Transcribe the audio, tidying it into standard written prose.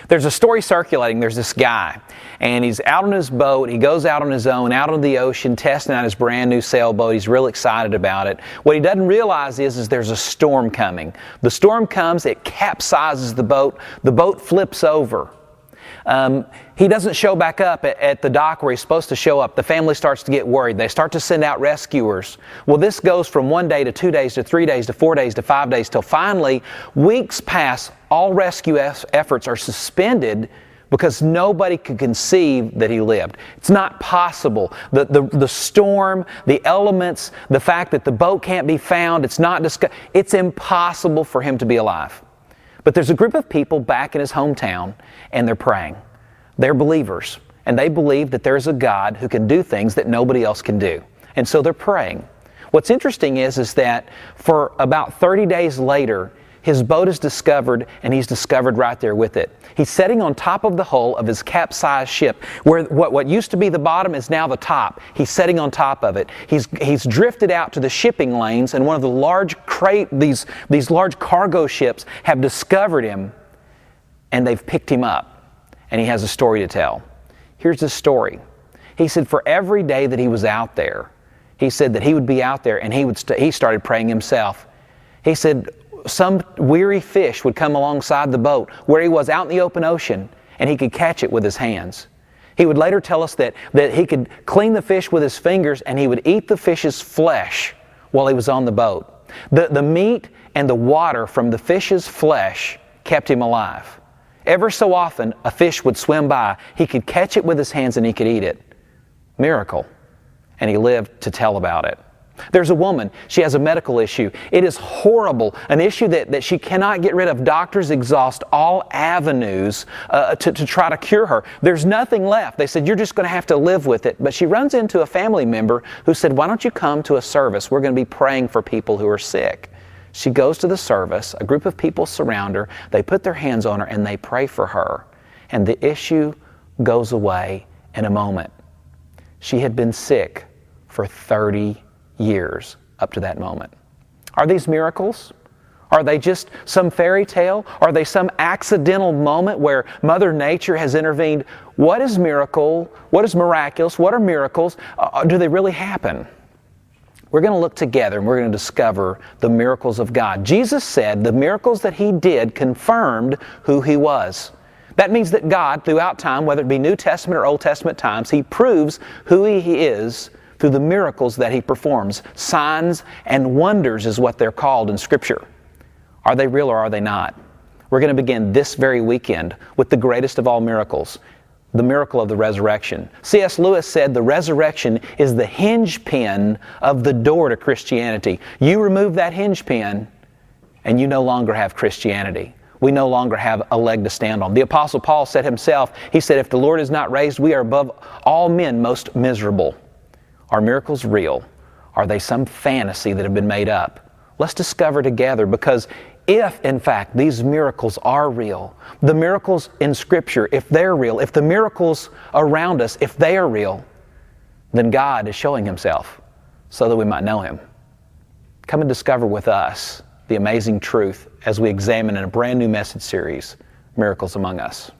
There's a story circulating. There's this guy, and he's out on his boat. He goes out on his own, out on the ocean, testing out his brand new sailboat. He's real excited about it. What he doesn't realize is there's a storm coming. The storm comes, it capsizes the boat. The boat flips over. He doesn't show back up at the dock where he's supposed to show up. The family starts to get worried. They start to send out rescuers. Well, this goes from 1 day to 2 days to 3 days to 4 days to 5 days till finally weeks pass. All rescue efforts are suspended because nobody could conceive that he lived. It's not possible. The storm, the elements, the fact that the boat can't be found, it's impossible for him to be alive. But there's a group of people back in his hometown, and they're praying. They're believers, and they believe that there's a God who can do things that nobody else can do. And so they're praying. What's interesting is that for about 30 days later, his boat is discovered, and he's discovered right there with it. He's sitting on top of the hull of his capsized ship, where what used to be the bottom is now the top. He's sitting on top of it. He's drifted out to the shipping lanes, and one of the large these large cargo ships have discovered him, and they've picked him up, and he has a story to tell. Here's the story. He said for every day that he was out there, he said that he would be out there, and he started praying himself. He said some weary fish would come alongside the boat where he was out in the open ocean, and he could catch it with his hands. He would later tell us that he could clean the fish with his fingers, and he would eat the fish's flesh while he was on the boat. The meat and the water from the fish's flesh kept him alive. Ever so often, a fish would swim by. He could catch it with his hands and he could eat it. Miracle. And he lived to tell about it. There's a woman, she has a medical issue. It is horrible, an issue that she cannot get rid of. Doctors exhaust all avenues to try to cure her. There's nothing left. They said, you're just going to have to live with it. But she runs into a family member who said, why don't you come to a service? We're going to be praying for people who are sick. She goes to the service. A group of people surround her. They put their hands on her and they pray for her. And the issue goes away in a moment. She had been sick for 30 years up to that moment. Are these miracles? Are they just some fairy tale? Are they some accidental moment where Mother Nature has intervened? What is miracle? What is miraculous? What are miracles? Do they really happen? We're going to look together and we're going to discover the miracles of God. Jesus said the miracles that He did confirmed who He was. That means that God, throughout time, whether it be New Testament or Old Testament times, He proves who He is through the miracles that He performs. Signs and wonders is what they're called in Scripture. Are they real or are they not? We're going to begin this very weekend with the greatest of all miracles, the miracle of the resurrection. C.S. Lewis said the resurrection is the hinge pin of the door to Christianity. You remove that hinge pin and you no longer have Christianity. We no longer have a leg to stand on. The Apostle Paul said himself, he said, if the Lord is not raised, we are above all men most miserable. Are miracles real? Are they some fantasy that have been made up? Let's discover together, because if, in fact, these miracles are real, the miracles in Scripture, if they're real, if the miracles around us, if they are real, then God is showing Himself so that we might know Him. Come and discover with us the amazing truth as we examine in a brand new message series, Miracles Among Us.